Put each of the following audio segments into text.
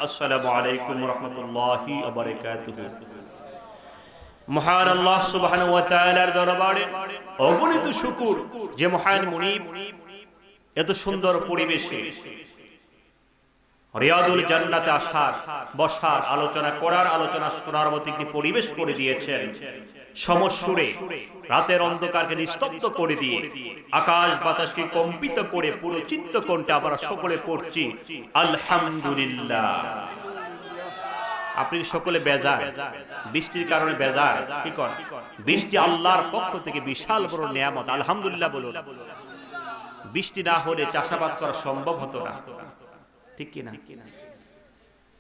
আসসালামু আলাইকুম ওয়া রাহমাতুল্লাহি ওয়া বারাকাতুহু। মহান আল্লাহ সুবহানাহু ওয়া তাআলার দরবারে অগণিত শুকর যে মহান মুনিব এত সুন্দর পরিবেশে রিয়াদুল জান্নাতে আসার, বসার, আলোচনা করার, আলোচনা শোনার মতো একটি পরিবেশ করে দিয়েছেন। সমসুরে রাতের অন্ধকারকে নিস্তব্ধ করে দিয়ে আকাশ বাতাসকে কম্পিত করে পুরো চিত্তকণ্ঠে আমরা সকলে পড়ছি আলহামদুলিল্লাহ। আপনি সকলে বেজার, বৃষ্টির কারণে বেজার, কি কর? বৃষ্টি আল্লাহর পক্ষ থেকে বিশাল বড় নিয়ামত, আলহামদুলিল্লাহ বলুন। বৃষ্টি না হলে চাষাবাদ করা সম্ভব হতো না, ঠিক কিনা?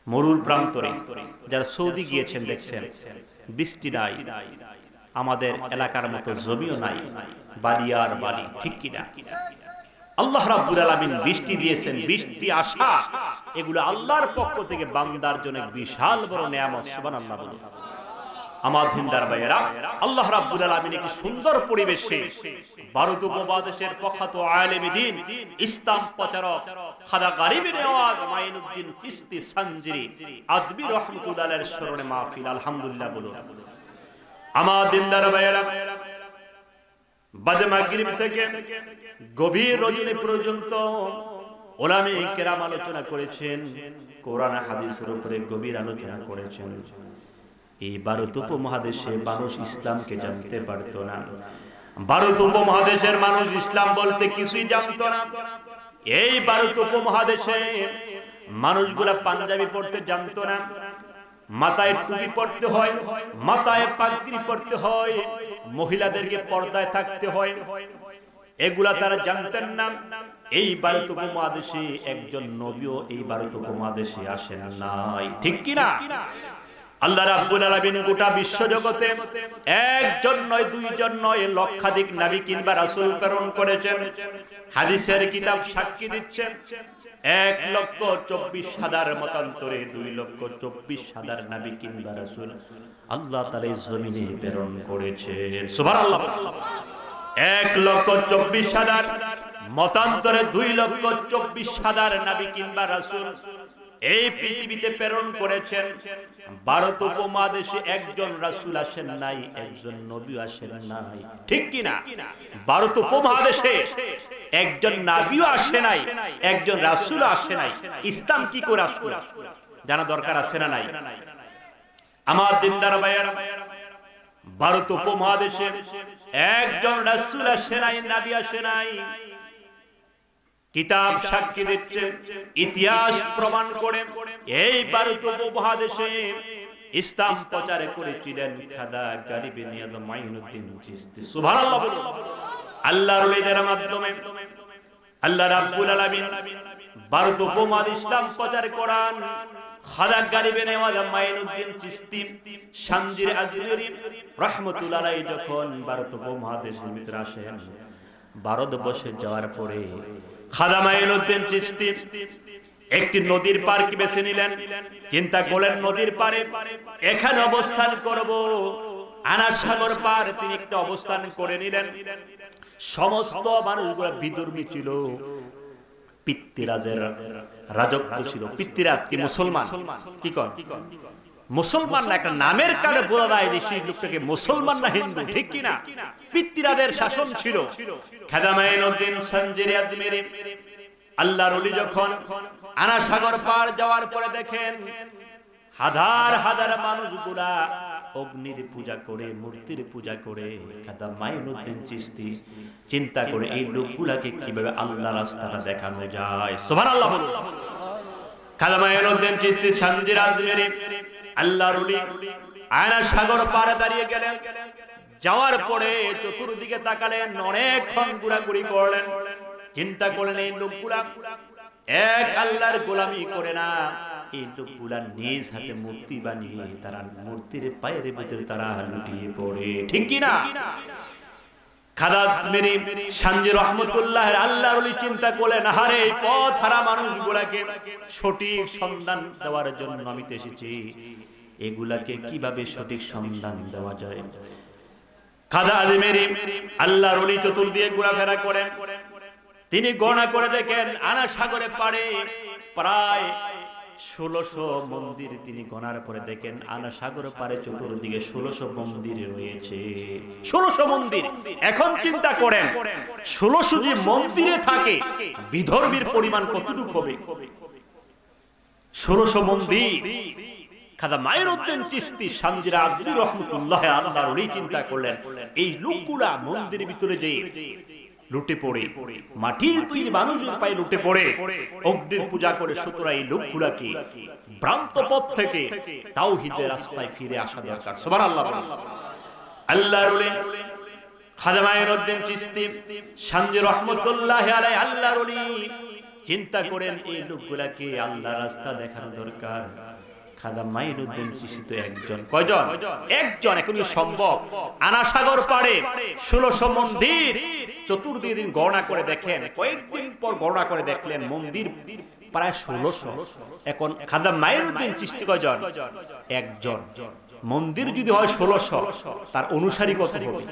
মরুর প্রান্তরে যারা সৌদি গিয়েছেন দেখছেন বৃষ্টি নাই, আমাদের এলাকার মতো জমিও নাই, বালিয়ার বালি, ঠিক কিনা? আল্লাহ রাব্বুল আলামিন বৃষ্টি দিয়েছেন, বৃষ্টি আসা এগুলো আল্লাহর পক্ষ থেকে বান্দার জন্য বিশাল বড় নিয়ামত, সুবহানাল্লাহ বলুন। আমার দিনদার ভাইয়েরা, আল্লাহ রাব্বুল আলামিন একটি সুন্দর পরিবেশে ভারত উপমহাদেশের প্রখ্যাত আলেমে দ্বীন, ইসলাম প্রচারক খাজা গরিব নওয়াজ মাইনুদ্দিন চিশতি সানজিরি আদবি রাহমাতুল্লাহ আলাইহির স্মরণে মাহফিল, আলহামদুলিল্লাহ বলুন। আমার দিনদার ভাইয়েরা, বাদ মাগরিব থেকে গভীর রজনী পর্যন্ত উলামায়ে কেরাম আলোচনা করেছেন, কোরআন হাদিসের উপরে গভীর আলোচনা করেছেন। এই ভারত উপমহাদেশে মানুষ ইসলামকে জানতে পারত না। ভারত উপমহাদেশের মানুষ ইসলাম বলতে কিছুই জানত না। এই ভারত উপমহাদেশে মানুষগুলা পাঞ্জাবি পড়তে জানত না, মাথায় টুপি পড়তে হয়, মাথায় পাগড়ি পড়তে হয়, মহিলাদেরকে পর্দায় থাকতে হয়, এগুলা তারা জানতেন না। এই ভারত উপমহাদেশে একজন নবীও এই ভারত উপমহাদেশে আসেন নাই, ঠিক কিনা? আল্লাহ রাব্বুল আলামিন গোটা বিশ্ব জগতে একজন নয়, দুইজন নয়, লক্ষাধিক নবী কিংবা রাসূল প্রেরণ করেছেন। হাদিসের কিতাব সাক্ষী দিচ্ছেন 1,24,000 মতান্তরে 2,24,000 নবী কিংবা রাসূল আল্লাহ তাআলা এই জমিনে প্রেরণ করেছেন, সুবহানাল্লাহ। 1,24,000 মতান্তরে 2,24,000 নবী কিংবা রাসূল এই পৃথিবীতে প্রেরণ করেছেন। ভারত উপমহাদেশে একজন রাসূল আসেন নাই, একজন নবী আসেন নাই, ঠিক কিনা? ভারত উপমহাদেশে একজন নবীও আসে নাই, একজন রাসূল আসে নাই। ইসলাম কি করে আসলো জানা দরকার আছে না নাই? আমার দিনদার ভাইয়েরা, ভারত উপমহাদেশে একজন রাসূল আসে নাই, নবী আসে নাই। কিতাব সাক্ষী দিচ্ছে, ইতিহাস প্রমাণ করে এই ভারত উপমহাদেশে ইসলাম প্রচার করেছিলেন খাজা গরিব নওয়াজ মাইনুদ্দিন চিশতি, সুবহানাল্লাহ বলুন। আল্লাহর ওলিদের মাধ্যমে আল্লাহ রাব্বুল আলামিন ভারত উপমহাদেশে ইসলাম প্রচার করান। খাজা গরিব নওয়াজ মাইনুদ্দিন চিশতি সানজির আজমিরি রাহমাতুল্লাহ আলাইহি যখন ভারত উপমহাদেশের ভিতরে আসেন, ভারতবর্ষে যাওয়ার পরে খাজা মাইনুদ্দিন চিশতি একটি নদীর পার কি বেছে নিলেন। চিন্তা করলেন নদীর পারে এখানে অবস্থান করব, আনা সাগর পার তিনি একটা অবস্থান করে নিলেন। সমস্ত মানুষগুলো বিধর্মী ছিল, পিতৃরাজের রাজত্ব ছিল। পিতৃরাজ কি মুসলমান? কি কর মুসলমান না, একটা নামের কারণে বোঝা যায় যে সেই লোকটাকে মুসলমান না হিন্দু, ঠিক কিনা? পিতৃরাজের শাসন ছিল। খাজা মাইনুদ্দিন সানজিরি আজমিরি আল্লাহর ওলি যখন আনা সাগর পার যাওয়ার পরে দেখেন হাজার হাজার মানুষগুলা অগ্নির পূজা করে, মূর্তির পূজা করে। খাজা মাইনুদ্দিন চিশতি চিন্তা করে এই লোকগুলাকে কিভাবে আল্লাহর রাস্তাটা দেখানো যায়, সুবহানাল্লাহ বলুন। খাজা মাইনুদ্দিন চিশতি সানজিরি আজমিরি আল্লাহর ওলি আনা সাগর পারে দাঁড়িয়ে গেলেন। যাওয়ার পরে চতুর্দিকে তাকালেন, অনেকক্ষণ ঘোরাঘুরি করলেন। চিন্তা করলেন এই লোকগুলা এক আল্লাহর গোলামি করে না, এই লোকগুলা নিজ হাতে মূর্তি বানিয়ে তারা মূর্তির পায়ের ভিতরে তারা লুটিয়ে পড়ে, ঠিক কিনা? খাজা আজমিরি সানজি রহমতুল্লাহ আল্লাহর ওলি চিন্তা করলেন, আরে এই পথ হারা মানুষগুলাকে সঠিক সন্ধান দেওয়ার জন্য আমি এসেছি, এগুলাকে কিভাবে সঠিক সন্ধান দেওয়া যায়। খাজা আজমিরি আল্লাহর ওলি চতুর্দিকে ঘোরাফেরা করেন। তিনি গণনা করে দেখেন আনা সাগরে পাড়ে প্রায় 1600 মন্দির তিনি গণার পরে দেখেন আনা সাগর পারে চতুর্দিকে 1600 মন্দির রয়েছে। 1600 মন্দির। এখন চিন্তা করেন 1600 যে মন্দিরে থাকে বিধর্মীর পরিমাণ কতটুকু হবে? 1600 মন্দির। খাজা মাইনুদ্দিন চিশতি সানজিরা আদরি রহমাতুল্লাহ আলাইহি উনি চিন্তা করলেন এই লোকগুলা মন্দিরের ভিতরে যে লুটে পড়ে, মাটির তৈরি মানুষের পায়ে লুটে পড়ে অগ্নির পূজা করে, সুতরাং এই লোকগুলাকে ভ্রান্ত পথ থেকে তাওহীদের রাস্তায় ফিরে আসা দরকার। সুবহানাল্লাহ। আল্লাহর ওলি খাজা মাইনুদ্দিন চিশতি সানজি রহমাতুল্লাহ আলাইহি আল্লাহর ওলি চিন্তা করেন এই লোকগুলাকে আল্লাহর রাস্তা দেখানো দরকার। খাজা মাইনুদ্দিন চিশতি তো একজন, কয়জন? একজন। এখন সম্ভব? আনা সাগর পাড়ে 1600 মন্দির চতুর্দিকে দিন গণনা করে দেখেন, কয়েকদিন পর গণনা করে দেখলেন মন্দির প্রায় 1600। এখন খাজা মাইনুদ্দিন চিশতি কয়জন? একজন। মন্দির যদি হয় 1600, তার অনুসারী কত হবে?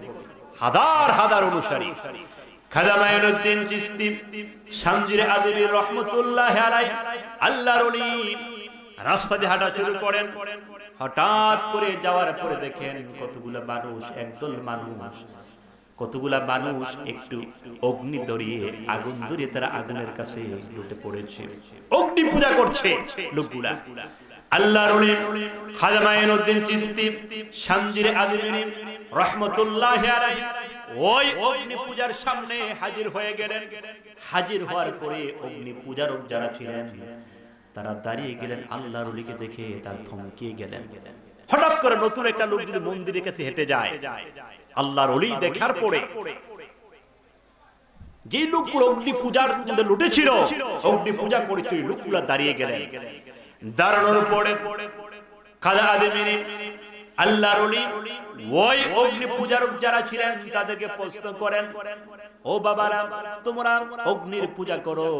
হাজার হাজার অনুসারী। খাজা মাইনুদ্দিন চিশতি সানজিরে আদবি রহমাতুল্লাহ আলাইহি আল্লাহর ওলি রাস্তা দিয়ে হাঁটা শুরু করেন। হঠাৎ করে যাওয়ার পরে দেখেন কতগুলা মানুষ, একদল মানুষ, কতগুলা মানুষ একটু অগ্নি ধরিয়ে, আগুন ধরিয়ে তারা আগুনের কাছে লুটে পড়েছে, অগ্নি পূজা করছে লোকগুলা। আল্লাহর ওলি খাজা মাইনুদ্দিন চিশতি সানজিরে আদবি রহমাতুল্লাহ আলাইহি ওই অগ্নি পূজার সামনে হাজির হয়ে গেলেন। হাজির হওয়ার পরে অগ্নি পূজারক যারা ছিলেন তারা দাঁড়িয়ে গেলেন, আল্লাহর ওলিকে দেখে তার থমকে গেলেন। হঠাৎ করে নতুন একটা লোক যদি মন্দিরের কাছে হেঁটে যায়, আল্লাহর ওলি দেখার পরে যে লোকগুলো অগ্নি পূজার মধ্যে লুটেছিল, অগ্নি পূজা করেছিল, লোকগুলো দাঁড়িয়ে গেলেন। দাঁড়ানোর পরে খাজা আদমিনী আল্লাহর ওলি ওই অগ্নি পূজারক যারা ছিলেন তাদেরকে প্রশ্ন করেন, ও বাবারা, তোমরা অগ্নির পূজা করো,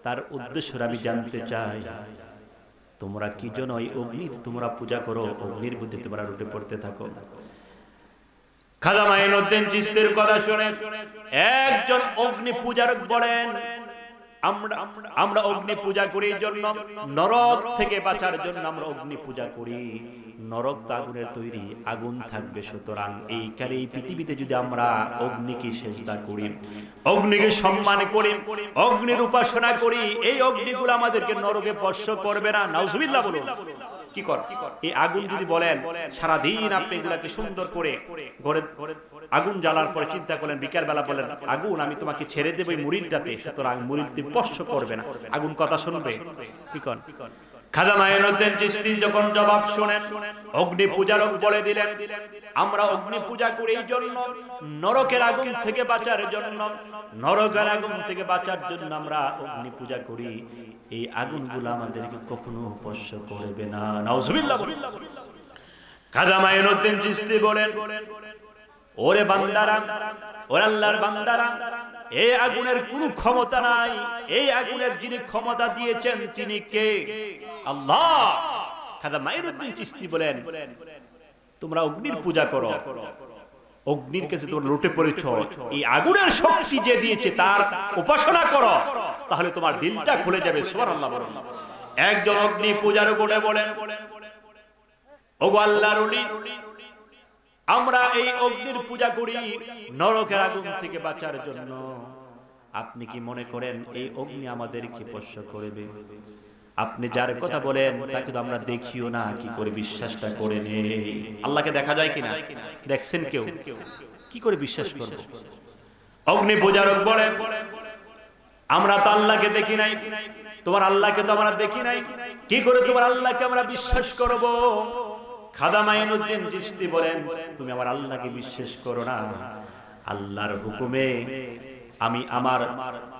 তার উদ্দেশ্য আমি জানতে চাই। তোমরা কি জন্য ওই অগ্নি তোমরা পূজা করো? অগ্নির মধ্যে তোমরা লুটে পড়তে থাকো। খাজা মাইনুদ্দিন চিশতির কথা শুনে একজন অগ্নি পূজারক বলেন, আমরা অগ্নি পূজা করি এই জন্য, নরক থেকে বাঁচার জন্য আমরা অগ্নি পূজা করি। নরক তো আগুনের তৈরি, আগুন থাকবে, সুতরাং এইখানে এই পৃথিবীতে যদি আমরা অগ্নিকে সেজদা করি, অগ্নিকে সম্মান করি, অগ্নির উপাসনা করি, এই অগ্নিগুলো আমাদেরকে নরকে স্পর্শ করবে না। নাউজুবিল্লাহ বলুন। কি কর এই আগুন যদি বলেন সারাদিন আপনি এগুলাকে সুন্দর করে ঘরে আগুন জ্বালার পরে চিন্তা করলেন, বিকাল বেলা বলেন আগুন আমি তোমাকে ছেড়ে দেবো এই মুরিদটাতে, সুতরাং মুরিদটি স্পর্শ করবে না, আগুন কথা শুনবে? কি কর? খাজা মাইনুদ্দিন চিশতি যখন জবাব শুনেন, অগ্নি পূজারক বলে দিলেন, আমরা অগ্নি পূজা করি এই জন্য, নরকের আগুন থেকে বাঁচার জন্য, নরকের আগুন থেকে বাঁচার জন্য আমরা অগ্নি পূজা করি। এই আগুনগুলো আমাদেরকে কখনো স্পর্শ করবে না। নাউজুবিল্লাহ। খাজা মাইনুদ্দিন চিশতি বলেন, ওরে বান্দারা, ওরে আল্লাহর বান্দারা, এই আগুনের কোনো ক্ষমতা নাই। এই আগুনের যিনি ক্ষমতা দিয়েছেন তিনি কে? আল্লাহ। খাজা মাইনুদ্দিন চিশতি বলেন, তোমরা অগ্নির পূজা করো, অগ্নির কাছে তোমরা লুটে পড়েছ, এই আগুনের শক্তি যে দিয়েছে তার উপাসনা করো, তাহলে তোমার দিলটা খুলে যাবে। সুবহানাল্লাহ বলুন। একজন অগ্নি পূজার গোড়ে বলেন, ওগো আল্লাহর ওলি, আমরা এই অগ্নির পূজা করি নরকের আগুন থেকে বাঁচার জন্য। আপনি কি মনে করেন এই অগ্নি আমাদেরকে স্পর্শ করবে? আপনি যার কথা বলেন তাকে তো আমরা দেখিও না, কি করে বিশ্বাসটা করে নেই? আল্লাহকে দেখা যায় কিনা? দেখছেন কেউ? কি করে বিশ্বাস করব? অগ্নি পূজারক বলেন, আমরা তো আল্লাহকে দেখি নাই, তোমার আল্লাহকে তো আমরা দেখি নাই, কি করে তোমার আল্লাহকে আমরা বিশ্বাস করব? খাজা মাইনুদ্দিন চিশতি বলেন, তুমি আমার আল্লাহকে বিশ্বাস করো না, আল্লাহর হুকুমে আমি আমার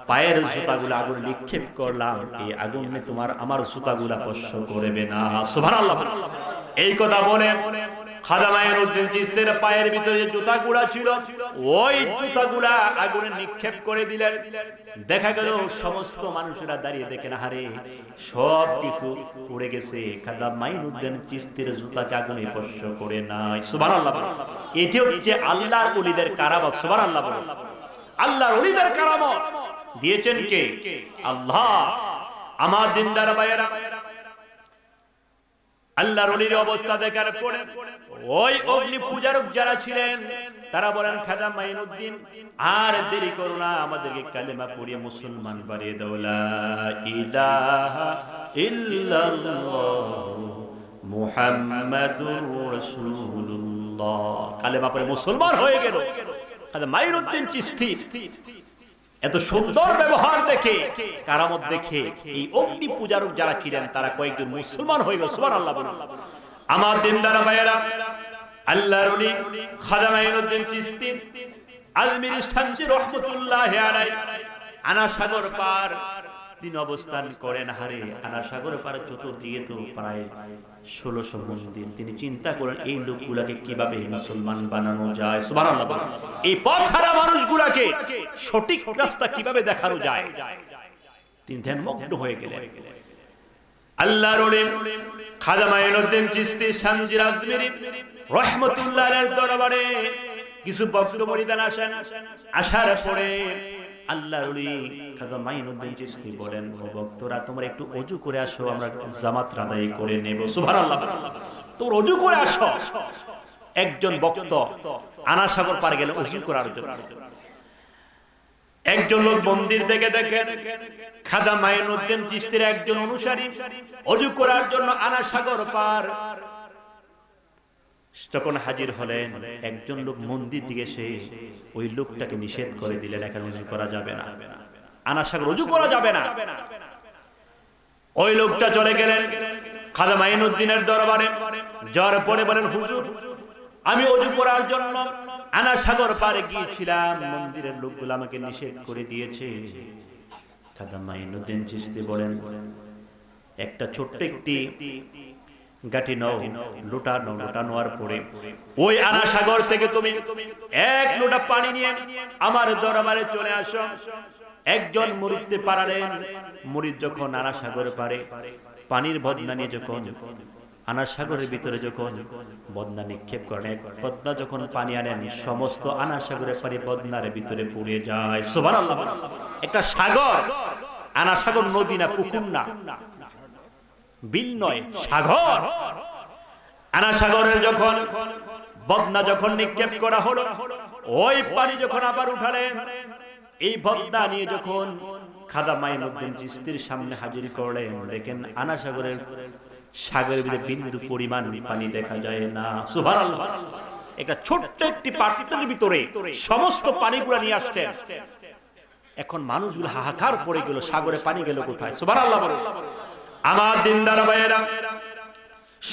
পায়ের জুতাগুলো আগুন নিক্ষেপ করলাম, এই আগুনে তোমার আমার জুতাগুলো স্পর্শ করবে না। সুবহানাল্লাহ। এই কথা বলে খাজা মাইনুদ্দিন চিশতির পায়ের ভিতরে যে জুতাগুলা ছিল ওই জুতাগুলা আগুনে নিক্ষেপ করে দিলেন। দেখা গেল সমস্ত মানুষেরা দাঁড়িয়ে দেখেন, হারে সব কিছু উড়ে গেছে, খাজা মাইনুদ্দিন চিশতির জুতাকে আগুনে স্পর্শ করে নাই। সুবহানাল্লাহ। এটি হচ্ছে আল্লাহর ওলিদের কারামত। সুবহানাল্লাহ। আল্লাহর ওলিদের কারামত দিয়েছেন কে? আল্লাহ। আমার দিনদার ভাইয়েরা, আল্লাহর ওলির অবস্থা দেখার পরে ওই অগ্নি পূজারক যারা ছিলেন তারা বলেন, খাজা মাইনুদ্দিন আর দেরি করো না, আমাদেরকে কালেমা পড়িয়ে মুসলমান বানিয়ে দাও। লা ইলাহা ইল্লাল্লাহ মুহাম্মাদুর রাসূলুল্লাহ। কালেমা পড়ে মুসলমান হয়ে গেল খাজা মাইনুদ্দিন চিশতি। এত সুন্দর ব্যবহার দেখে, কারামত দেখে এই অগ্নি পূজারক যারা ছিলেন তারা কয়েকজন মুসলমান হয়ে গেল। সুবহানাল্লাহ। আমার দিনদার ভাইয়েরা, আল্লাহর ওলি খাজা মাইনুদ্দিন চিশতি আজমিরি সানজি রহমাতুল্লাহি আলাইহি আনা সাগর পার তিনি অবস্থান করেন। হারে আনা সাগর পার চতুর্দিকে তো প্রায় 1600 মন্দির। তিনি চিন্তা করেন এই লোকগুলাকে কিভাবে মুসলমান বানানো যায়। সুবহানাল্লাহ। এই পথহারা মানুষগুলাকে সঠিক রাস্তা কিভাবে দেখানো যায় তিনি ধ্যানমগ্ন হয়ে গেলেন। আল্লাহর ওলি খাজা মাইনুদ্দিন চিশতি সানজি আজমিরি রহমাতুল্লাহ আলাইহির দরবারে কিছু ভক্ত মুরিদান আসেন। আসার পরে আল্লাহর ওলি খাজা মাইনুদ্দিন চিশতি বলেন, ও ভক্তরা তোমরা একটু ওযু করে আসো, আমরা জামাত আদায় করে নেব। সুবহানাল্লাহ। তোমরা ওযু করে আসো। একজন ভক্ত আনা সাগর পার গেল ওযু করার জন্য। একজন লোক মন্দির থেকে দেখেন খাজা মাইনুদ্দিন চিশতির একজন অনুসারী ওযু করার জন্য আনা সাগর পার যখন হাজির হলেন, একজন লোক মন্দির দিকে এসে ওই লোকটাকে নিষেধ করে দিলেন, এখানে ওযু করা যাবে না, আনা সাগর ওযু করা যাবে না। ওই লোকটা চলে গেলেন খাজা মাইনুদ্দিনের দরবারে। যাওয়ার পরে বলেন, হুজুর আমি ওযু করার জন্য আনা সাগর পারে গিয়েছিলাম, মন্দিরের লোকগুলো আমাকে নিষেধ করে দিয়েছে। খাজা মাইনুদ্দিন চিশতি বলেন, একটা ছোট্ট একটি গাটি নাও, লোটা নাও, লোটা নেওয়ার পরে ওই আনা সাগর থেকে তুমি এক লোটা পানি নিয়ে আমার দরবারে চলে আসো। একজন মুরিদকে পারালেন। মুরিদ যখন আনা সাগর পারে পানির বদনা নিয়ে যখন আনা সাগরের ভিতরে যখন বদনা নিক্ষেপ করেন, এক বদনা যখন পানি আনেন সমস্ত আনা সাগরের পানি বদনার ভিতরে পড়ে যায়। সুবহানাল্লাহ। একটা সাগর, আনা সাগর নদী না, পুকুর না, বিল নয়, সাগর। আনা সাগরের যখন বদনা যখন নিক্ষেপ করা হলো, ওই পানি যখন আবার উঠালেন, এই বদনা নিয়ে যখন খাজা মাইনুদ্দিন চিশতির সামনে হাজির করলেন, দেখেন আনা সাগরের ভিতরে বিন্দু পরিমাণ পানি দেখা যায় না। সুবহানাল্লাহ। একটা ছোট্ট একটি পাত্রের ভিতরে সমস্ত পানিগুলো নিয়ে আসতেন। এখন মানুষগুলো হাহাকার পড়ে গেল, সাগরে পানি গেল কোথায়? সুবহানাল্লাহ। আমার দিনদার ভাইয়েরা,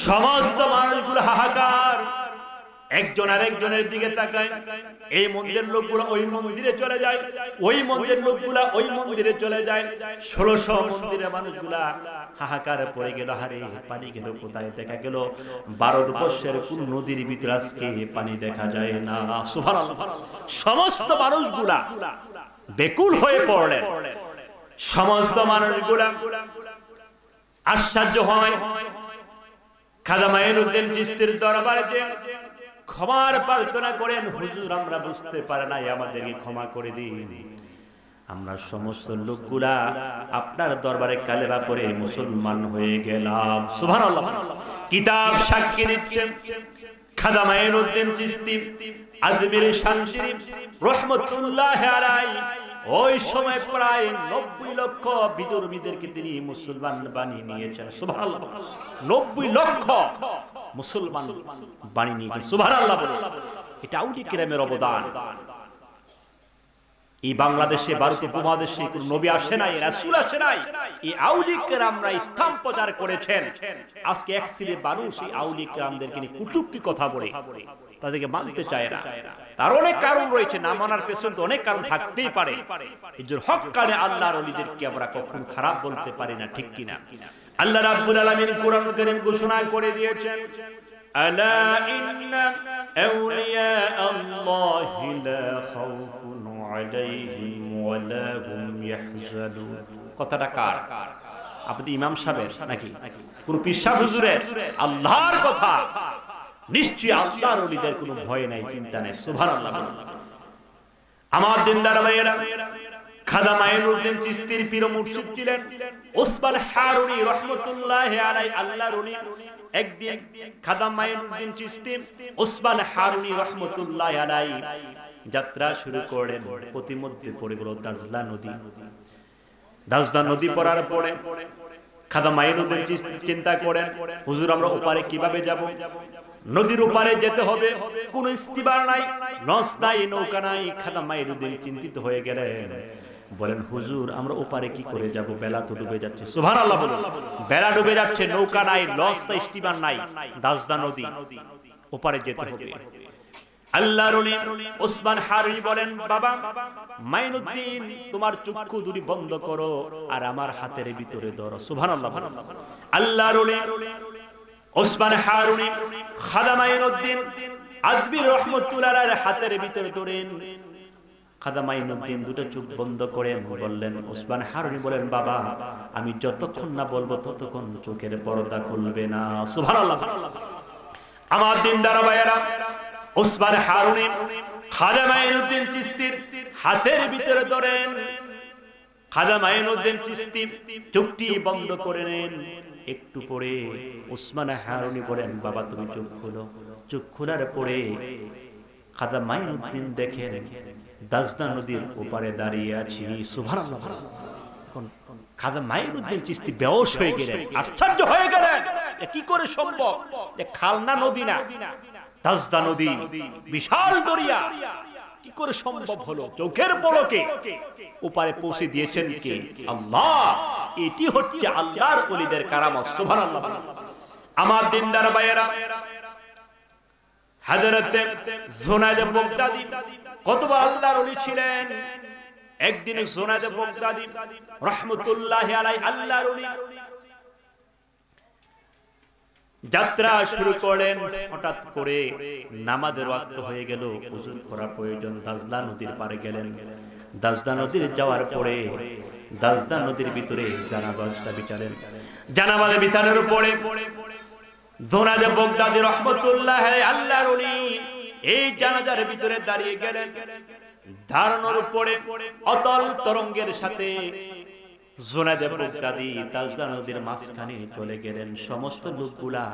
সমস্ত মানুষগুলো হাহাকার, একজন আরেকজনের দিকে তাকায়। এই মন্দিরের লোকগুলো ওই মন্দিরে চলে যায়, ওই মন্দিরের লোকগুলা ওই মন্দিরে চলে যায়। 1600 মন্দিরের মানুষগুলা হাহাকারে পড়ে গেল, হারে পানি গেল কোথায়? দেখা গেল ভারতবর্ষের কোন নদীর ভিতরে আজকে পানি দেখা যায় না। সুবহানাল্লাহ। সমস্ত মানুষগুলা বেকুল হয়ে পড়লেন। সমস্ত মানুষগুলা আশ্চর্য হয়। খাজা মাইনুদ্দিন চিশতির দরবারে যে ক্ষমার প্রার্থনা করেন, হুজুর আমরা বুঝতে পারি নাই, আমাদেরকে ক্ষমা করে দিন। আমরা সমস্ত লোকগুলা আপনার দরবারে কালেমা পড়ে মুসলমান হয়ে গেলাম। সুবহানাল্লাহ। কিতাব সাক্ষী দিচ্ছেন খাজা মাইনুদ্দিন চিশতি আজমিরি শামসিরি রহমাতুল্লাহি আলাইহি ওই সময় প্রায় 90 লক্ষ বিদুর্মীদেরকে তিনি মুসলমান বানিয়ে নিয়েছেন। সুবহানাল্লাহ। 90 লক্ষ মুসলমান বানিয়ে নিয়েছেন। সুবহানাল্লাহ। এটা আউলিয়া কিরামের অবদান। এই বাংলাদেশে, ভারত উপমহাদেশে কোন নবী আসে নাই, রাসূল আসে নাই, এই আউলিয়া কিরামরা ইসলাম প্রচার করেছেন। আজকে এক শ্রেণীর মানুষ এই আউলিয়া কিরামদেরকে নিয়ে কটূক্তি কথা বলে, তাদেরকে মানতে চায় না। তার অনেক কারণ রয়েছে, না মানার পেছনে তো অনেক কারণ থাকতেই পারে। এই যে হক্কানে আল্লাহর ওলিদেরকে আমরা কখনো খারাপ বলতে পারি না, ঠিক কিনা? আল্লাহ রাব্বুল আলামিন কোরআন কারীম ঘোষণা করে দিয়েছেন, আলা ইন্না আউলিয়া আল্লাহি লা খাউফুন আলাইহিম ওয়া লা হুম ইয়াহজানুন। কথাটা কার? আপনি ইমাম সাহেবের নাকি কোন পীর সাহেব হুজুরের? আল্লাহর কথা। নিশ্চয়ই আল্লাহর ওলিদের কোনো ভয় নাই, চিন্তা নাই। সুবহানাল্লাহ। আমার দিনদার ভাইয়েরা, খাজা মাইনুদ্দিন চিশতির পীর মুর্শিদ ছিলেন ওসমান হারুনি রাহমাতুল্লাহি আলাইহি। আল্লাহর ওলি একদিন খাজা মাইনুদ্দিন চিশতি ওসমান হারুনি রাহমাতুল্লাহি আলাইহি যাত্রা শুরু করেন। প্রতিমধ্যে পড়ে গেল দাজলা নদী। দাজলা নদী পড়ার পরে খাজা মাইনুদ্দিন চিশতি চিন্তা করেন, হুজুর আমরা ওপারে কিভাবে যাব? নদীর ওপারে যেতে হবে, কোন স্টিমার নাই, লঞ্চ নাই, নৌকা নাই। খাজা মাইনুদ্দিন চিন্তিত হয়ে গেলেন, বলেন হুজুর আমরা ওপারে কি করে যাব? বেলা তো ডুবে যাচ্ছে। সুবহানাল্লাহ বলুন। বেলা ডুবে যাচ্ছে, নৌকা নাই, লঞ্চ নাই, স্টিমার নাই, দাজলা নদী, ওপারে যেতে হবে। আল্লাহর ওলি ওসমান হারুনি বলেন, বাবা মাইনুদ্দিন তোমার চক্ষু দুটি বন্ধ করো আর আমার হাতের ভিতরে ধরো। সুবহানাল্লাহ। আল্লাহর ওলি ওসমান হারুনি খাজা মাইনুদ্দিন আজমির রাহমাতুল্লাহ আলাইহির হাতের ভিতরে ধরেন। খাজা মাইনুদ্দিন দুটো চোখ বন্ধ করেন, বললেন ওসমান হারুনি বলেন, বাবা আমি যতক্ষণ না বলবো ততক্ষণ চোখের পর্দা খুলবে না। সুবহানাল্লাহ। আমার দিনদার ভাইয়েরা, ওসমান হারুনি খাজা মাইনুদ্দিন চিশতির হাতের ভিতরে ধরেন। খাজা মাইনুদ্দিন চিশতি চোখটি বন্ধ করে নেন। একটু পরে ওসমান হারুনি বলেন, বাবা তুমি চোখ খোলো। চোখ খোলার পরে খাজা মাইনুদ্দিন দেখেন দাজলা নদীর ওপারে দাঁড়িয়ে আছি। সুবহানাল্লাহ। এখন খাজা মাইনুদ্দিন চিশতি বেহুশ হয়ে গেলেন, আশ্চর্য হয়ে গেলেন, কি করে সম্ভব? খালনা নদী না, দাজলা নদী, বিশাল দরিয়া, কি করে সম্ভব হলো? চোখের পলকে ওপারে পৌঁছে দিয়েছেন কে? আল্লাহ। এটি হচ্ছে আল্লাহর ওলিদের কারামত। সুবহানাল্লাহ। আমার দিনদার ভাইয়েরা, হযরত জুনায়েদ বাগদাদী কত বড় আল্লাহর ওলি ছিলেন। একদিন জুনায়েদ বাগদাদী রাহমাতুল্লাহি আলাইহি আল্লাহর ওলি যাত্রা শুরু করেন। হঠাৎ করে নামাজের ওয়াক্ত হয়ে গেল, ওযু করা প্রয়োজন। দাজলা নদীর পারে গেলেন। দাজলা নদীর যাওয়ার পরে দাজলা নদীর ভিতরে জানাজাটা বিছালেন। জানাজা বিছানোর পরে জুনায়েদ বাগদাদী রাহমাতুল্লাহি আলাইহি আল্লাহর ওলি এই জানাজার ভিতরে দাঁড়িয়ে গেলেন। ধারণার উপরে অতল তরঙ্গের সাথে জুনায়েদ বাগদাদী দাজলা নদীর মাঝখানে চলে গেলেন। সমস্ত লোকগুলা,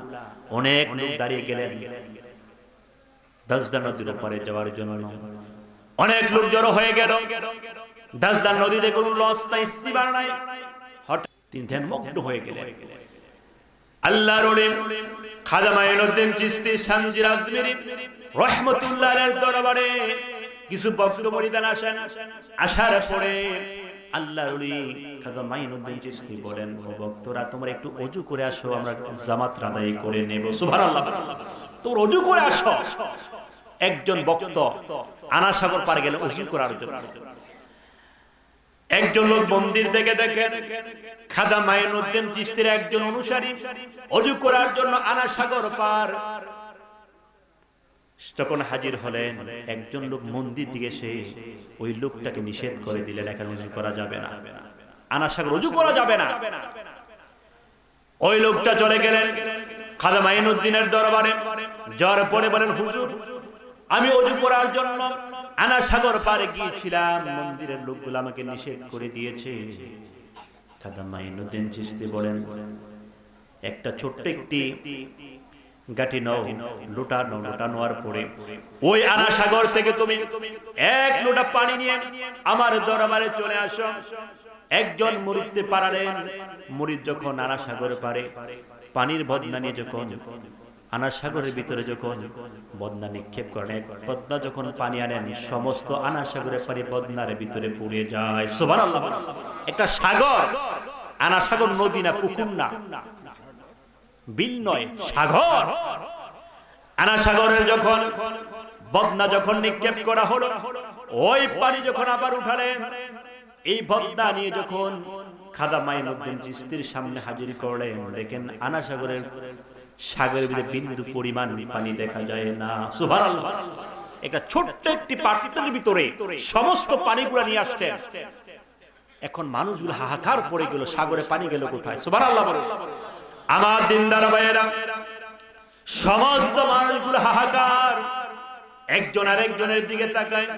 অনেক লোক দাঁড়িয়ে গেলেন দাজলা নদীর ওপারে যাওয়ার জন্য। অনেক লোক জড়ো হয়ে গেল। দাজলা নদীতে কোনো লঞ্চ নাই, স্টিমার নাই। হঠাৎ তিনি ধ্যানমগ্ন হয়ে গেলেন। আল্লাহর ওলি খাজা মাইনুদ্দিন চিশতি শামজির আজমিরি রাহমাতুল্লাহ আলাইহির দরবারে কিছু বক্তব্য পরিধান আসেন। আসার পরে আল্লাহর ওলি খাজা মাইনুদ্দিন চিশতি বলেন, ও ভক্তরা তোমরা একটু ওযু করে আসো, আমরা জামাত আদায় করে নেব। সুবহানাল্লাহ। তোমরা ওযু করে আসো। একজন ভক্ত আনাসাগর পারে গেল ওযু করার জন্য। একজন লোক মন্দির থেকে দেখেন খাজা মাইনুদ্দিন চিশতির একজন অনুসারী ওযু করার জন্য আনাসাগর পার। তখন হাজির হলেন। একজন লোক মন্দির দিকে এসে ওই লোকটাকে নিষেধ করে দিলেন, এখানে ওযু করা যাবে না, আনাসাগর ওযু করা যাবে না। ওই লোকটা চলে গেলেন খাজা মাইনুদ্দিনের দরবারে। যাওয়ার পরে বলেন, হুজুর আমি ওযু করার জন্য আনাসাগর পারে গিয়েছিলাম, মন্দিরের লোকগুলো আমাকে নিষেধ করে দিয়েছে। খাজা মাইনুদ্দিন চিশতি বলেন, একটা ছোট্ট একটি গাটি নাও, লোটা নাও। লোটা নেওয়ার পরে ওই আনাসাগর থেকে তুমি এক লোটা পানি নিয়ে আমার দরবারে চলে আসো। একজন মুরিদকে পারালেন। মুরিদ যখন আনাসাগর পারে পানির বদনা নিয়ে যখন আনাসাগরের ভিতরে যখন বদনা নিক্ষেপ করেন, বদনা যখন পানি আনেন সমস্ত আনাসাগরের পানি বদনার ভিতরে পড়ে যায়। সুবহানাল্লাহ। একটা সাগর, আনাসাগর নদী না, পুকুর না, বিল নয়, সাগর। আনাসাগরের যখন বদনা যখন নিক্ষেপ করা হলো, ওই পানি যখন আবার উঠালেন, এই বদনা নিয়ে যখন খাজা মাইনুদ্দিন চিশতির সামনে হাজির করলেন, দেখেন আনাসাগরের সাগরের ভিতরে বিন্দু পরিমাণ পানি দেখা যায় না। সুবহানাল্লাহ। একটা ছোট্ট একটি পাত্রের ভিতরে সমস্ত পানিগুলো নিয়ে আসতেন। এখন মানুষগুলো হাহাকার পড়ে গেল, সাগরে পানি গেল কোথায়? সুবহানাল্লাহ। আমার দিনদার ভাইয়েরা, সমস্ত মানুষগুলো হাহাকার। একজন আরেকজনের দিকে তাকায়,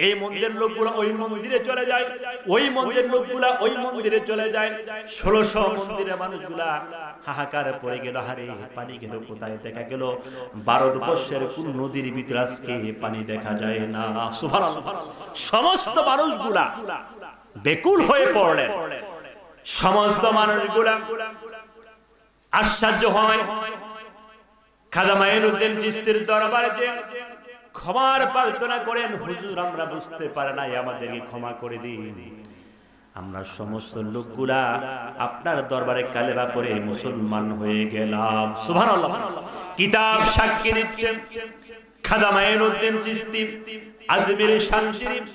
এই মন্দিরের লোকগুলো ওই মন্দিরে চলে যায়, ওই মন্দিরের লোকগুলা ওই মন্দিরে চলে যায়। 1600 মন্দিরের মানুষগুলা হাহাকারে পড়ে গেল, হারে পানি গেল কোথায়? দেখা গেল ভারতবর্ষের কোন নদীর ভিতরে আজকে পানি দেখা যায় না। সুবহানাল্লাহ। সমস্ত মানুষগুলা বেকুল হয়ে পড়লেন। সমস্ত মানুষগুলা আশ্চর্য হয়। খাজা মাইনুদ্দিন চিশতির দরবারে যে ক্ষমার প্রার্থনা করেন, হুজুর আমরা বুঝতে পারি নাই, আমাদেরকে ক্ষমা করে দিন। আমরা সমস্ত লোকগুলা আপনার দরবারে কালেমা পড়ে মুসলমান হয়ে গেলাম। সুবহানাল্লাহ। কিতাব সাক্ষী দিচ্ছে খাজা মাইনুদ্দিন চিশতি আজমির শান শরীফ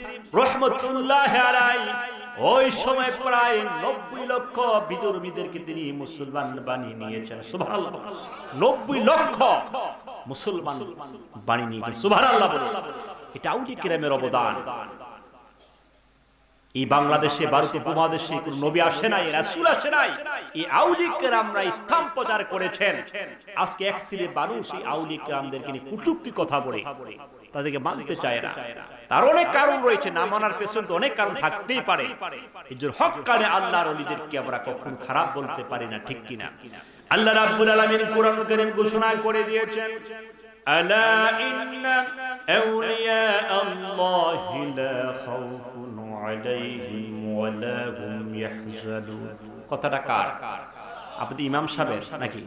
রহমাতুল্লাহি আলাইহি ওই সময় প্রায় 90 লক্ষ বিধর্মীদেরকে তিনি মুসলমান বানিয়ে নিয়েছেন। সুবহানাল্লাহ। 90 লক্ষ মুসলমান বানিয়ে নিয়েছেন। সুবহানাল্লাহ বলুন। এটা আউলিয়া কিরামের অবদান। এই বাংলাদেশে ভারত উপমহাদেশে কোন নবী আসে নাই, রাসূল আসে নাই, এই আউলিয়া কিরামরা ইসলাম প্রচার করেছেন। আজকে এক শ্রেণীর মানুষ এই আউলিয়া কিরামদেরকে নিয়ে কটূক্তি কথা বলে, তাদেরকে মানতে চায় না। তার অনেক কারণ রয়েছে, না মানার পেছনে তো অনেক কারণ থাকতেই পারে। এই যে হক্কানে আল্লাহর ওলিদেরকে আমরা কখনো খারাপ বলতে পারি না, ঠিক কিনা? আল্লাহ রাব্বুল আলামিন কোরআনুল কারীম ঘোষণা করে দিয়েছেন, আলা ইন্না আউলিয়া আল্লাহি লা খাউফুন আলাইহিম ওয়া লা হুম ইয়াহজানুন। কথাটা কার? আপনি ইমাম সাহেবের নাকি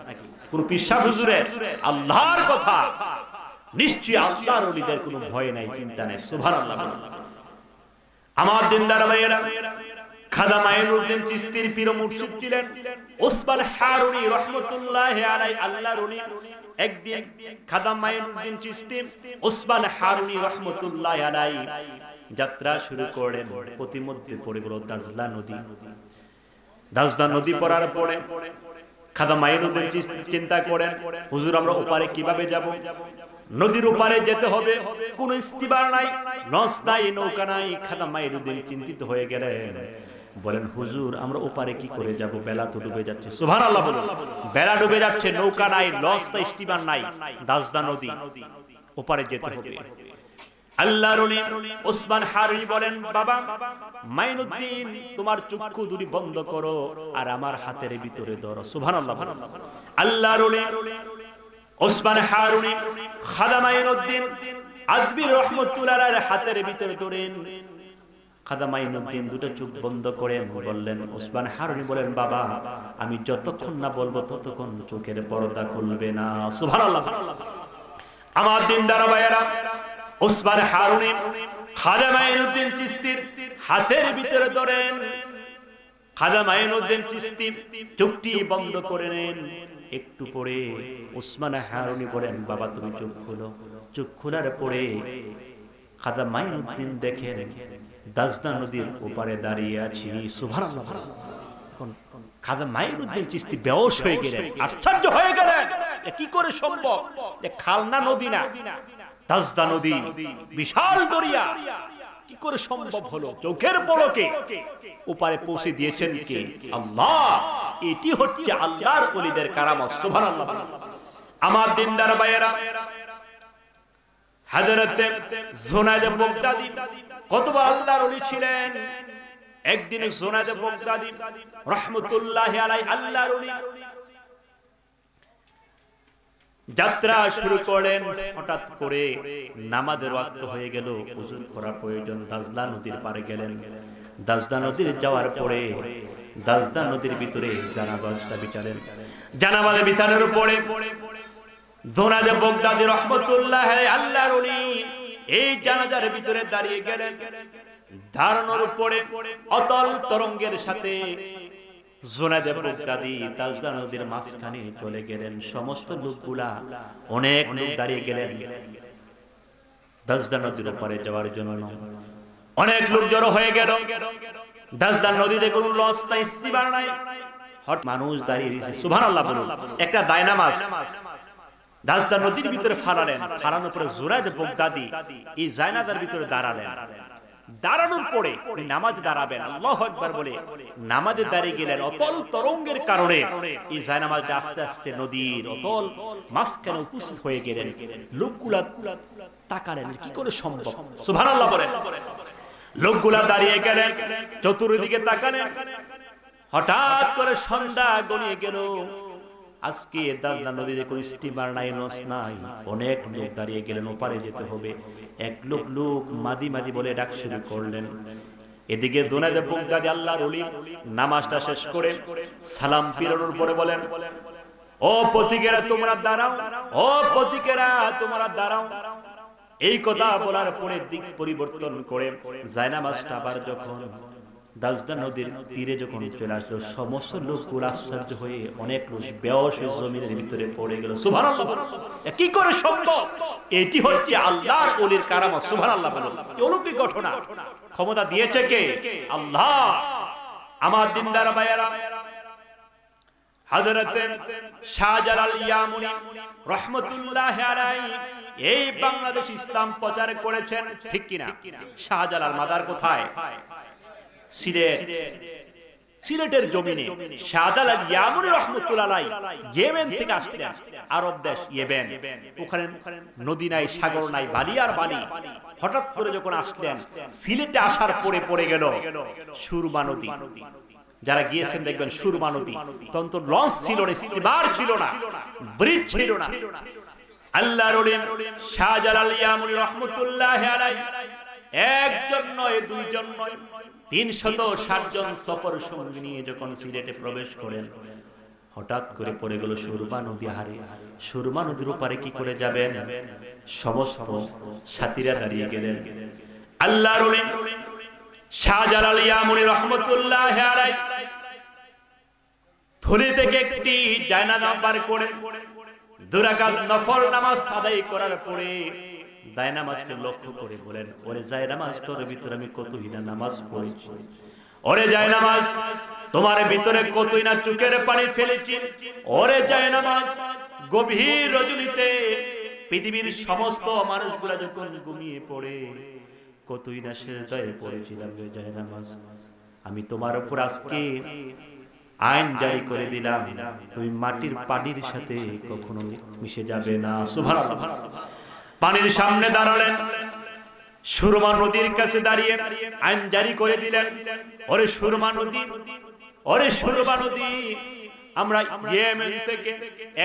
কোন পীর সাহেব হুজুরের? আল্লাহর কথা। নিশ্চয়ই আল্লাহর ওলিদের কোনো ভয় নাই, চিন্তা নাই। সুবহানাল্লাহ। আমার দিনদার ভাইয়েরা, খাজা মাইনুদ্দিন চিশতির পীর মুর্শিদ ছিলেন ওসমান হারুনি রাহমাতুল্লাহি আলাইহি। আল্লাহর ওলি একদিন খাজা মাইনুদ্দিন চিশতি ওসমান হারুনি রাহমাতুল্লাহি আলাইহি যাত্রা শুরু করেন। প্রতিমধ্যে পড়ে গেল দাজলা নদী। দাজলা নদী পড়ার পরে খাজা মাইনুদ্দিন চিশতি চিন্তা করেন, হুজুর আমরা ওপারে কিভাবে যাব? নদীর ওপারে যেতে হবে, কোন স্টিমার নাই, লঞ্চ নাই, নৌকা নাই। খাজা মাইনুদ্দিন চিন্তিত হয়ে গেলেন, বলেন হুজুর আমরা ওপারে কি করে যাব? বেলা তো ডুবে যাচ্ছে। সুবহানাল্লাহ বলুন। বেলা ডুবে যাচ্ছে, নৌকা নাই, লঞ্চ নাই, স্টিমার নাই, দাজলা নদী, ওপারে যেতে হবে। আল্লাহর ওলি ওসমান হারুনি বলেন, বাবা মাইনুদ্দিন তোমার চক্ষু দুটি বন্ধ করো আর আমার হাতের ভিতরে ধরো। সুবহানাল্লাহ। আল্লাহর ওলি ওসমান হারুনি খাজা মাইনুদ্দিন আজমির রাহমাতুল্লাহি আলাইহির হাতের ভিতরে ধরেন। খাজা মাইনুদ্দিন দুটো চোখ বন্ধ করে বললেন, ওসমান হারুনি বলেন, বাবা আমি যতক্ষণ না বলবো ততক্ষণ চোখের পর্দা খুলবে না। সুবহানাল্লাহ। আমার দিনদার ভাইয়েরা, ওসমান হারুনি খাজা মাইনুদ্দিন চিশতির হাতের ভিতরে ধরেন। খাজা মাইনুদ্দিন চিশতি চোখটি বন্ধ করে নেন। একটু পরে ওসমান হারুনি বলেন, বাবা তুমি চোখ খোলো। চোখ খোলার পরে খাজা মাইনুদ্দিন দেখেন দাজলা নদীর ওপারে দাঁড়িয়ে আছি। সুবহানাল্লাহ। খাজা মাইনুদ্দিন চিশতি বেহুশ হয়ে গেলেন, আশ্চর্য হয়ে গেলেন, কি করে সম্ভব? খালনা নদী না, দাজলা নদী, বিশাল দরিয়া, কি করে সম্ভব হলো? চোখের পলকে ওপারে পৌঁছে দিয়েছেন কে? আল্লাহ। এটি হচ্ছে আল্লাহর ওলিদের কারামত। সুবহানাল্লাহ। আমার দিনদার ভাইয়েরা, হযরত জুনায়েদ বাগদাদী কত বড় আল্লাহর ওলি ছিলেন। একদিন জুনায়েদ বাগদাদী রাহমাতুল্লাহি আলাইহি আল্লাহর ওলি যাত্রা শুরু করেন। হঠাৎ করে নামাজের ওয়াক্ত হয়ে গেল, ওযু করা প্রয়োজন। দাজলা নদীর পারে গেলেন। দাজলা নদীর যাওয়ার পরে দাজলা নদীর ভিতরে জানাজাটা বিচারেন। জানাজা বিচারের পরে জুনায়েদ বাগদাদী রাহমাতুল্লাহি আলাইহি আল্লাহর ওলি এই জানাজার ভিতরে দাঁড়িয়ে গেলেন। ধারণার উপরে অতল তরঙ্গের সাথে জুনায়েদ বাগদাদী দাজলা নদীর মাঝখানে চলে গেলেন। সমস্ত লোকগুলা অনেক লোক দাঁড়িয়ে গেলেন দাজলা নদীর ওপারে যাওয়ার জন্য। অনেক লোক জড়ো হয়ে গেল। দাজলা নদীতে কোনো লঞ্চ নাই, স্টিমার নাই, হট মানুষ দাঁড়িয়ে রয়েছে। সুবহানাল্লাহ বলুন। একটা দায়নামাজ দাজলা নদীর ভিতরে ফালালেন। ফালানোর পরে জুনায়েদ বাগদাদী এই জায়নাজার ভিতরে দাঁড়ালেন। দাঁড়ানোর পরে নামাজ দাঁড়াবেন, আল্লাহু আকবার বলে নামাজে দাঁড়িয়ে গেলেন। অতল তরঙ্গের কারণে এই জায়নামাজটা আস্তে আস্তে নদীর অতল মাঝখানে উপস্থিত হয়ে গেলেন। লোকগুলা তাকালেন, কি করে সম্ভব? সুবহানাল্লাহ বলেন। লোকগুলা দাঁড়িয়ে গেলেন, চতুর্দিকে তাকালেন। হঠাৎ করে সন্ধ্যা গড়িয়ে গেল। আজকে দাদা নদীতে কোনো স্টিমার নাই, লঞ্চ নাই। অনেক লোক দাঁড়িয়ে গেলেন, ওপারে যেতে হবে। এক লোক মাদি মাদি বলে ডাক শুরু করলেন। এদিকে দুনাজে বুগদাদি আল্লাহর ওলি নামাজটা শেষ করে সালাম ফিরানোর পরে বলেন, ও পথিকেরা তোমরা দাঁড়াও, ও পথিকেরা তোমরা দাঁড়াও। এই কথা বলার পরে দিক পরিবর্তন করে জায়নামাজটা আবার যখন দাজদা নদীর তীরে যখন চলে আসলো, সমস্ত লোকগুলো আশ্চর্য হয়ে অনেক লোক বেহোশ হয়ে জমিনের ভিতরে পড়ে গেল। সুবহানাল্লাহ, কি করে সম্ভব? এটি হচ্ছে আল্লাহর ওলির কারামত। সুবহানাল্লাহ বলুন, অলৌকিক ঘটনা। ক্ষমতা দিয়েছে কে? আল্লাহ। আমার দিনদার ভাইয়েরা, হযরত শাহজালাল ইয়ামুনি রাহমাতুল্লাহি আলাইহি এই বাংলাদেশ ইসলাম প্রচার করেছেন, ঠিক কিনা? শাহজালাল মাদার কোথায়? সিলেটের জমিনে। শাহজালাল ইয়ামুনি রাহমাতুল্লাহি আলাইহি ইয়েমেন থেকে আসলেন, আরব দেশ ইয়েমেন। ওখানে নদী নাই, সাগর নাই, বালি আর বালি। হঠাৎ করে যখন আসলেন, সিলেটে আসার পরে পড়ে গেল সুরমা নদী। যারা গিয়েছেন দেখবেন সুরমা নদী, তখন তো লঞ্চ ছিল না, স্টিমার ছিল না, ব্রিজ ছিল না। আল্লাহর ওলি শাহজালাল ইয়ামুনি রাহমাতুল্লাহি আলাইহি একজন নয়, দুইজন নয়, ৩৬০ জন সফর সঙ্গী নিয়ে যখন সিলেটে প্রবেশ করেন, হঠাৎ করে পড়ে গেল সুরমা নদী। হারে সুরমা নদীর ওপারে কি করে যাবেন? সমস্ত সাথীরা দাঁড়িয়ে গেলেন। আল্লাহর ওলি শাহজালাল ইয়ামুনি রাহমাতুল্লাহি আলাইহি থলি থেকে একটি জায়নামাজ বার করে ২ রাকাত নফল নামাজ আদায় করার পরে জায়নামাজকে লক্ষ্য করে বলেন, ওরে জায়নামাজ, তোর ভিতরে আমি কতই না নামাজ পড়েছি। ওরে জায়নামাজ, তোমার ভিতরে কতই না চোখের পানি ফেলেছি। ওরে জায়নামাজ, গভীর রজনীতে পৃথিবীর সমস্ত মানুষগুলা যখন ঘুমিয়ে পড়ে কতই না সেজদায় পড়েছিলাম। রে জায়নামাজ, আমি তোমার উপর আজকে আইন জারি করে দিলাম, তুমি মাটির পানির সাথে কখনো মিশে যাবে না। সুবহানাল্লাহ। পানির সামনে দাঁড়ালেন, সুরমা নদীর কাছে দাঁড়িয়ে আইন জারি করে দিলেন, ওরে সুরমা নদী, ওরে সুরমা নদী, আমরা ইয়েমেন থেকে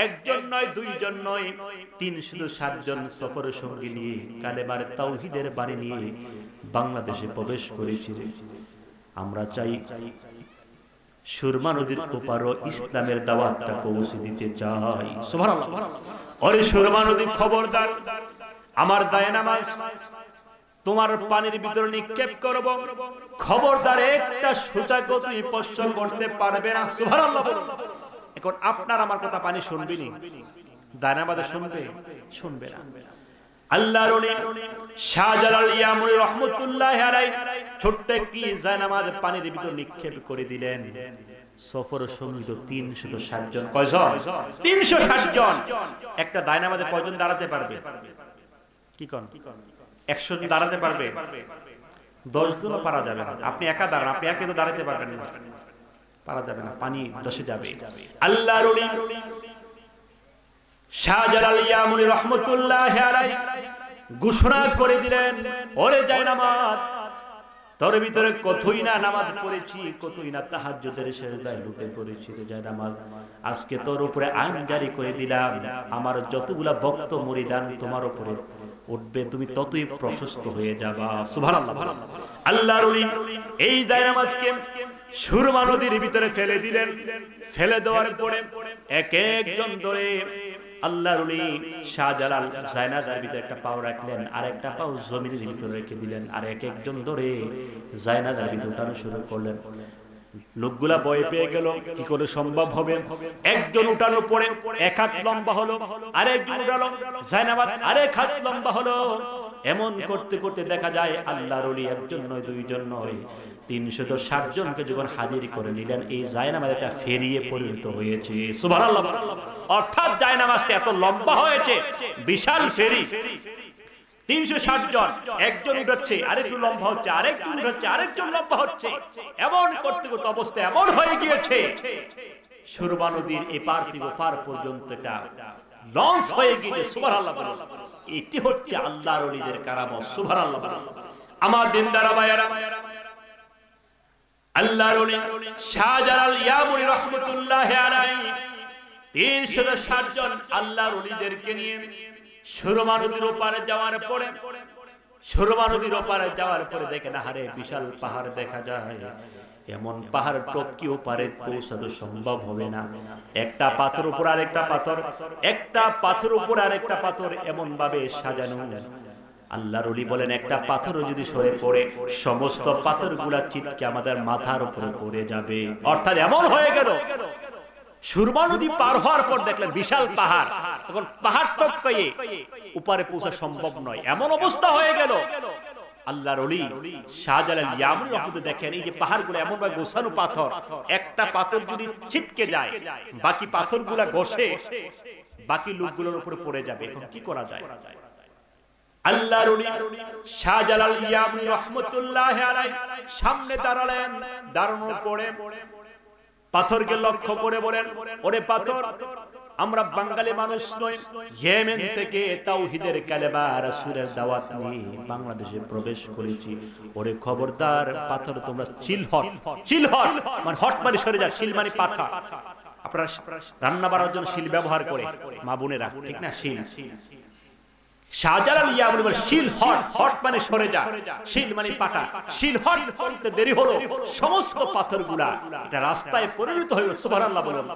একজন নয়, দুইজন নয়, ৩৬০ জন সফর সঙ্গী নিয়ে কালেমার তাওহীদের বাণী নিয়ে বাংলাদেশে প্রবেশ করেছি। আমরা চাই সুরমা নদীর ওপারও ইসলামের দাওয়াতটা পৌঁছে দিতে চাই। সুবহানাল্লাহ। ওরে সুরমা নদী, খবরদার, আমার জায়নামাজ তোমার পানির ভিতরে নিক্ষেপ করব, খবরদার একটা সুতাকে তুমি স্পর্শ করতে পারবে না। সুবহানাল্লাহ। এখন আপনার আমার কথা পানি শুনবি নি? জায়নামাজে শুনবে? শুনবে না। আল্লাহর ওলি শাহজালাল ইয়ামুনি রাহমাতুল্লাহি আলাইহি ছোট্ট একটি জায়নামাজ পানির ভিতর নিক্ষেপ করে দিলেন। সফর সঙ্গী তো ৩৬০ জন। কয়জন? ৩৬০ জন। একটা জায়নামাজে কয়জন দাঁড়াতে পারবে? কি কোন? ১০০ জন দাঁড়াতে পারবে? ১০ জনও পারা যাবে না। আপনি একা দাঁড়ান, আপনি একা তো দাঁড়াতে পারবেন না, পারা যাবে না, পানি ধসে যাবে। আল্লাহর ওলি শাহজালাল ইয়ামুনি রাহমাতুল্লাহি আলাইহি ঘোষণা করে দিলেন, ওরে জায়নামাজ, তোর ভিতরে কতই না নামাজ পড়েছি, কতই না তাহাজ্জুদের সেজদায় লুটে পড়েছি। রে জায়নামাজ, আজকে তোর উপরে আইন জারি করে দিলাম, আমার যতগুলা ভক্ত মুরিদান তোমার উপরে উঠবে, তুমি ততই প্রশস্ত হয়ে যাবা। সুবহানাল্লাহ। আল্লাহর ওলি এই জায়নামাজকে সুরমা নদীর ভিতরে ফেলে দিলেন। ফেলে দেওয়ার পরে এক একজন ধরে আল্লাহর ওলি শাহজালাল জায়নামাজের ভিতরে একটা পাও রাখলেন, আর একটা পাও জমিনের ভিতরে রেখে দিলেন, আর এক একজন ধরে জায়নামাজের ভিতরে উঠানো শুরু করলেন। লোকগুলা ভয় পেয়ে গেল, কি করে সম্ভব হবে? একজন উঠানোর পরে ১ হাত লম্বা হলো, আরেকজন উঠালো জায়নামাজ আরেক হাত লম্বা হলো। এমন করতে করতে দেখা যায় আল্লাহর ওলি একজন নয়, দুইজন নয়, ৩৬০ জনকে যখন হাজির করে নিলেন, এই জায়নামাজ একটা ফেরিয়ে পরিণত হয়েছে। সুবহানাল্লাহ। অর্থাৎ জায়নামাজটা এত লম্বা হয়েছে, বিশাল ফেরি। 360 জন, একজন উঠাচ্ছে আরেকটু লম্বা হচ্ছে, আরেকজন উঠাচ্ছে আরেকজন লম্বা হচ্ছে, এমন করতে করতে অবস্থা এমন হয়ে গিয়েছে সুরমা নদীর এপার থেকে ওপার পর্যন্ত এটা লঞ্চ হয়ে গিয়েছে। সুবহানাল্লাহ বলুন। এটি হচ্ছে আল্লাহর ওলিদের কারামত। সুবহানাল্লাহ বলুন। আমার দিনদারা ভাইয়েরা, আল্লাহর ওলি শাহজালাল ইয়ামুরি রাহমাতুল্লাহি আলাইহি 360 জন আল্লাহর ওলিদেরকে নিয়ে সুরমা নদীর ওপারে যাওয়ার পরে, সুরমা নদীর ওপারে যাওয়ার পরে দেখেন আহারে বিশাল পাহাড় দেখা যায়। এমন পাহাড় টপকি ওপারে পৌঁছানো সম্ভব হবে না। একটা পাথর উপর আরেকটা পাথর, একটা পাথর উপর আরেকটা পাথর এমন ভাবে সাজানো। আল্লাহর ওলি বলেন একটা পাথরও যদি সরে পড়ে সমস্ত পাথরগুলা ছিটকে আমাদের মাথার উপরে পড়ে যাবে। অর্থাৎ এমন হয়ে গেল সুরমা নদী পার হওয়ার পর দেখলেন বিশাল পাহাড়, তখন পাহাড় টপকিয়ে উপরে পৌঁছা সম্ভব নয়, এমন অবস্থা হয়ে গেল। আল্লাহর ওলি শাহজালাল ইয়ামুরি রাহমাতুল্লাহ দেখেন এই যে পাহাড়গুলো এমন ভাবে গোছানো পাথর, একটা পাথর যদি ছিটকে যায় বাকি পাথরগুলা ঘষে বাকি লোকগুলোর উপরে পড়ে যাবে। এখন কি করা যায়? আল্লাহর ওলি শাহজালাল ইয়ামুরি রাহমাতুল্লাহ আলাইহি সামনে দাঁড়ালেন। দাঁড়ানোর পরে পাথরকে লক্ষ্য করে বলেন, ওরে পাথর, আমরা বাঙালি মানুষ নই, ইয়েমেন থেকে তাওহীদের কালেমা রাসূলের দাওয়াত নিয়ে বাংলাদেশে প্রবেশ করেছি। ওরে খবরদার পাথর, তোমরা চিল হট, চিল হট মানে হট মানে সরে যা, শিল মানে পাথা। আপনারা রান্না বাড়ার জন্য শিল ব্যবহার করে মা বোনেরা, ঠিক না? শিল। শাহজালাল ইয়ামুরি বলে শিল হট, হট মানে সরে যা, শিল মানে পাটা। শিল হট করতে দেরি হলো, সমস্ত পাথরগুলা এটা রাস্তায় পরিণত হলো। সুবহানাল্লাহ বলুন।